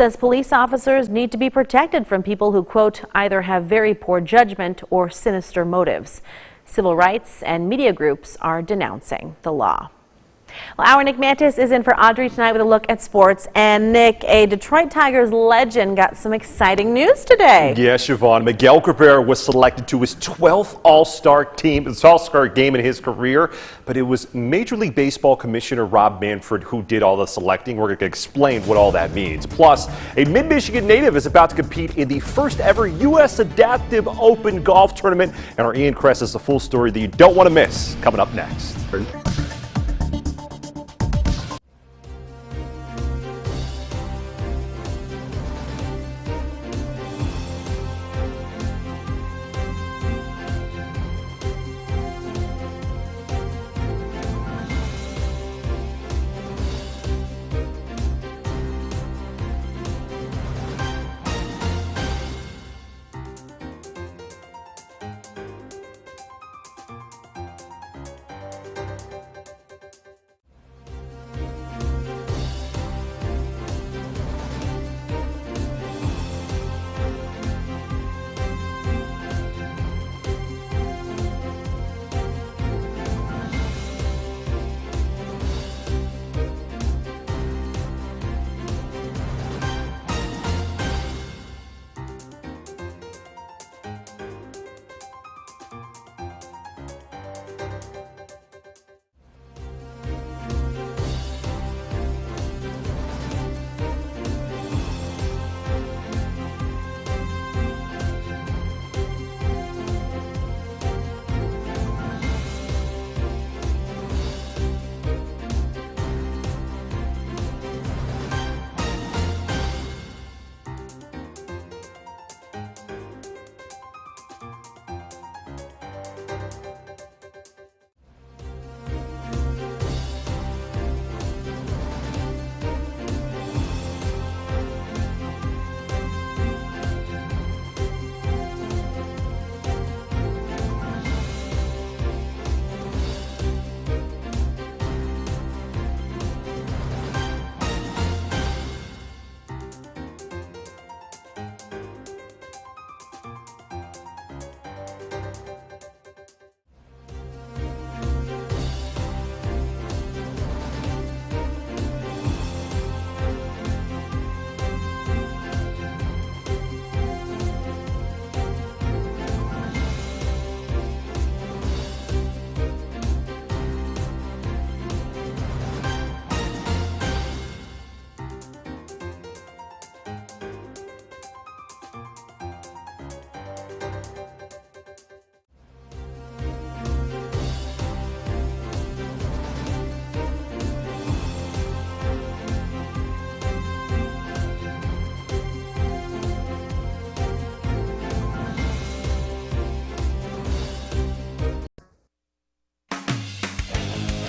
says police officers need to be protected from people who, quote, either have very poor judgment or sinister motives. Civil rights and media groups are denouncing the law. Well, our Nick Mantis is in for Audrey tonight with a look at sports. And Nick, a Detroit Tigers legend got some exciting news today. Yes, Siobhan. Miguel Cabrera was selected to his 12th All-Star game in his career, but it was Major League Baseball Commissioner Rob Manfred who did all the selecting. We're going to explain what all that means. Plus, a Mid-Michigan native is about to compete in the first ever U.S. Adaptive Open Golf Tournament, and our Ian Kress has the full story that you don't want to miss coming up next.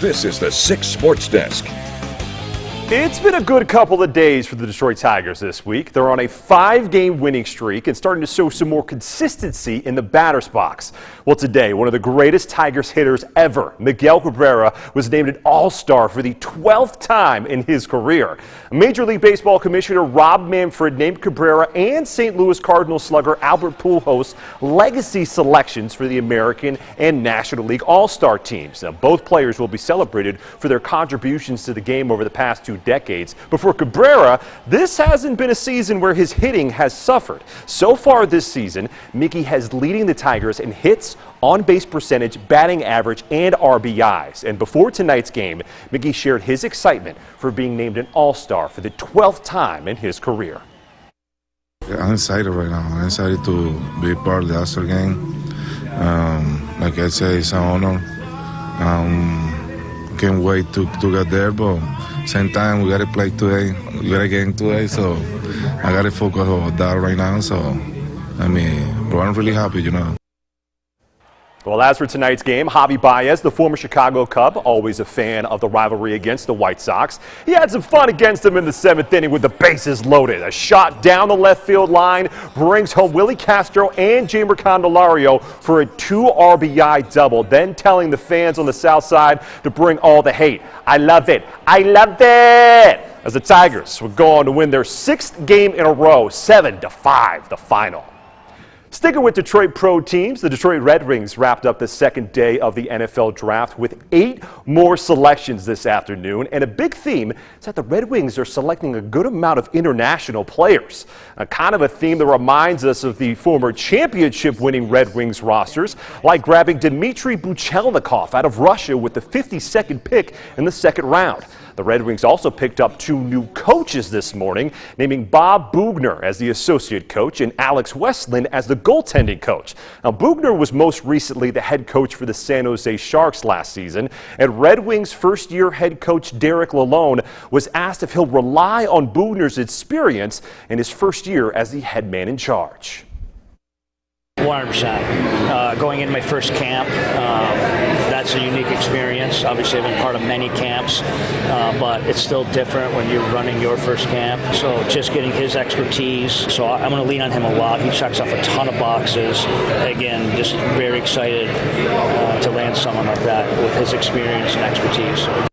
This is the 6 Sports Desk. It's been a good couple of days for the Detroit Tigers this week. They're on a 5-game winning streak and starting to show some more consistency in the batter's box. Well, today, one of the greatest Tigers hitters ever, Miguel Cabrera, was named an All-Star for the 12th time in his career. Major League Baseball Commissioner Rob Manfred named Cabrera and St. Louis Cardinals slugger Albert Pujols legacy selections for the American and National League All-Star teams. Now, both players will be celebrated for their contributions to the game over the past 2 decades. But for Cabrera, this hasn't been a season where his hitting has suffered. So far this season, Mickey has leading the Tigers in hits, on-base percentage, batting average, and RBIs. And before tonight's game, Mickey shared his excitement for being named an All-Star for the 12th time in his career. I'm excited right now. I'm excited to be part of the All-Star game. Like I said, it's an honor. Can't wait to get there, but same time, we got to play today. We got a game today, so I got to focus on that right now. So, I mean, but I'm really happy, you know. Well, as for tonight's game, Javi Baez, the former Chicago Cub, always a fan of the rivalry against the White Sox. He had some fun against them in the 7th inning with the bases loaded. A shot down the left field line brings home Willie Castro and Jeimer Candelario for a 2 RBI double, then telling the fans on the south side to bring all the hate. I love it. I love it. as the Tigers would go on to win their 6th game in a row, 7-5, the final. Sticking with Detroit pro teams, the Detroit Red Wings wrapped up the second day of the NFL draft with 8 more selections this afternoon. And a big theme is that the Red Wings are selecting a good amount of international players. Kind of a theme that reminds us of the former championship-winning Red Wings rosters, like grabbing Dmitry Buchelnikov out of Russia with the 52nd pick in the 2nd round. The Red Wings also picked up 2 new coaches this morning, naming Bob Boughner as the associate coach and Alex Westlund as the goaltending coach. Now, Boughner was most recently the head coach for the San Jose Sharks last season, and Red Wings first-year head coach Derek Lalonde was asked if he'll rely on Boughner's experience in his first year as the head man in charge. 100%. Going into my first camp, that's a unique experience. Obviously, I've been part of many camps, but it's still different when you're running your first camp. So just getting his expertise. So I'm going to lean on him a lot. He checks off a ton of boxes. Again, just very excited to land someone like that with his experience and expertise.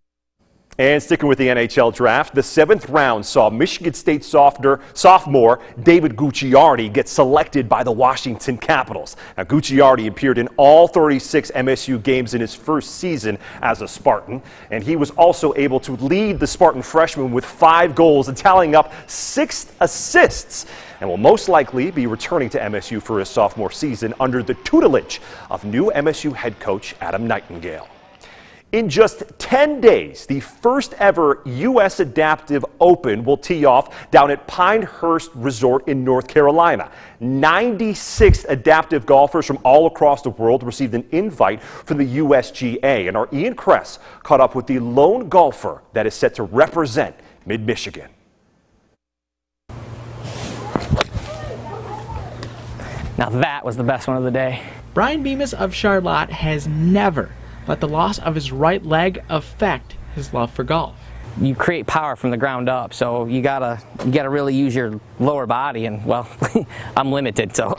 And sticking with the NHL draft, the 7th round saw Michigan State sophomore David Gucciardi get selected by the Washington Capitals. Now, Gucciardi appeared in all 36 MSU games in his first season as a Spartan, and he was also able to lead the Spartan freshman with 5 goals and tallying up 6 assists, and will most likely be returning to MSU for his sophomore season under the tutelage of new MSU head coach Adam Nightingale. In just 10 days, the first ever U.S. Adaptive Open will tee off down at Pinehurst Resort in North Carolina. 96 adaptive golfers from all across the world received an invite from the USGA, and our Ian Kress caught up with the lone golfer that is set to represent Mid-Michigan. Now that was the best one of the day. Brian Bemis of Charlotte has never let the loss of his right leg affect his love for golf. You create power from the ground up, so you gotta really use your lower body, and well, I'm limited, so.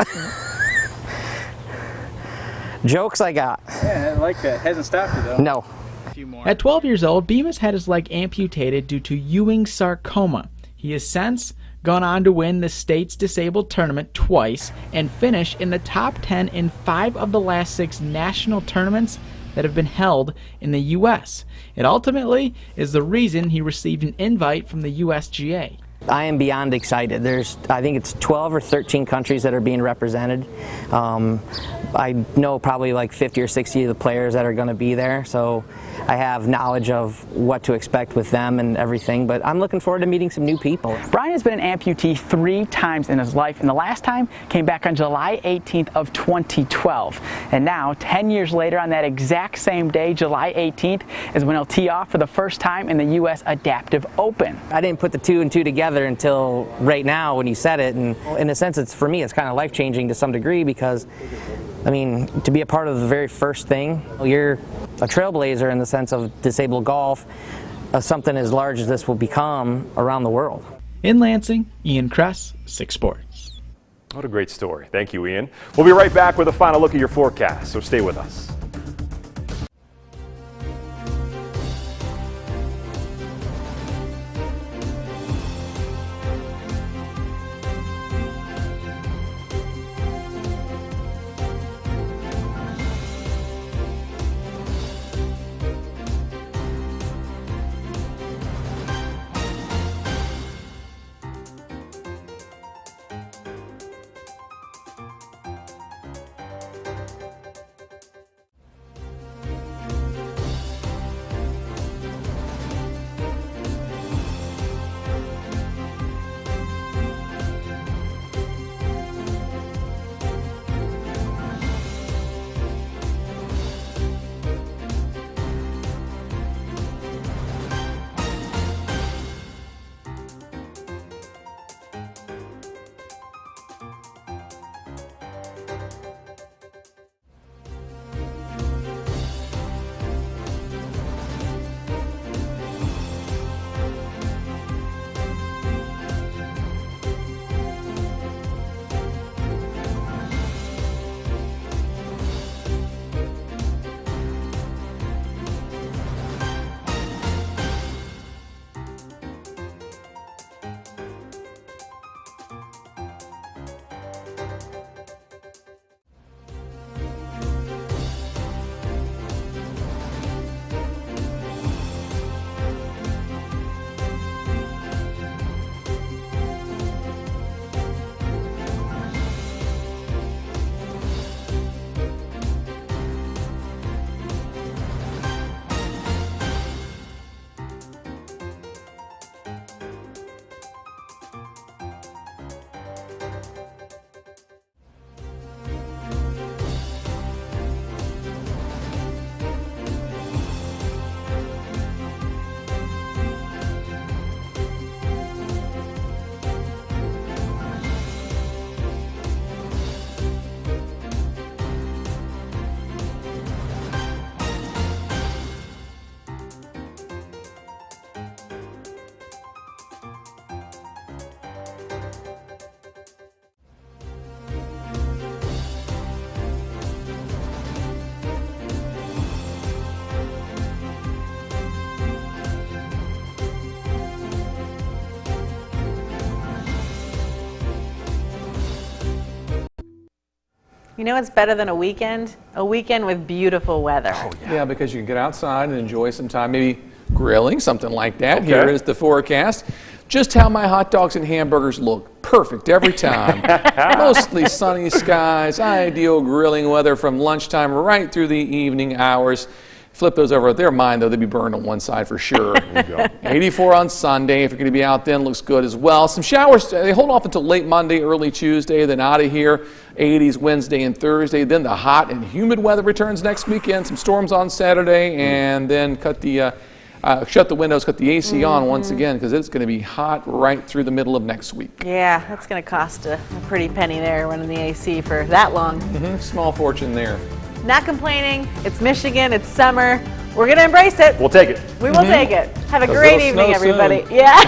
Jokes I got. Yeah, I like that. Hasn't stopped you though. No. A few more. At 12 years old, Bemis had his leg amputated due to Ewing sarcoma. He has since gone on to win the state's disabled tournament twice and finish in the top 10 in 5 of the last 6 national tournaments that have been held in the U.S. It ultimately is the reason he received an invite from the USGA. I am beyond excited. I think it's 12 or 13 countries that are being represented. I know probably like 50 or 60 of the players that are going to be there, so I have knowledge of what to expect with them and everything, but I'm looking forward to meeting some new people. Brian has been an amputee 3 times in his life, and the last time came back on July 18th of 2012. And now, 10 years later, on that exact same day, July 18th, is when he'll tee off for the first time in the U.S. Adaptive Open. I didn't put the 2 and 2 together until right now when you said it, and in a sense, for me, it's kind of life-changing to some degree because, I mean, to be a part of the very first thing, you're a trailblazer in the sense of disabled golf, something as large as this will become around the world. In Lansing, Ian Kress, 6 Sports. What a great story. Thank you, Ian. We'll be right back with a final look at your forecast, so stay with us. You know what's better than a weekend? A weekend with beautiful weather. Oh, Yeah, because you can get outside and enjoy some time, maybe grilling, something like that. Okay. Here is the forecast. Just how my hot dogs and hamburgers look. Perfect every time. Mostly sunny skies, ideal grilling weather from lunchtime right through the evening hours. Flip those over. They're mine, though. They'd be burned on one side for sure. 84 on Sunday. If you're going to be out then, looks good as well. Some showers. They hold off until late Monday, early Tuesday, then out of here. 80s Wednesday and Thursday. Then the hot and humid weather returns next weekend. Some storms on Saturday, and then shut the windows, cut the AC on once again, because it's going to be hot right through the middle of next week. Yeah, that's going to cost a pretty penny there running the AC for that long. Small fortune there. Not complaining. It's Michigan. It's summer. We're going to embrace it. We'll take it. We will take it. Have a Because great it'll evening, snow soon. everybody. Yeah.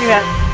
You bet.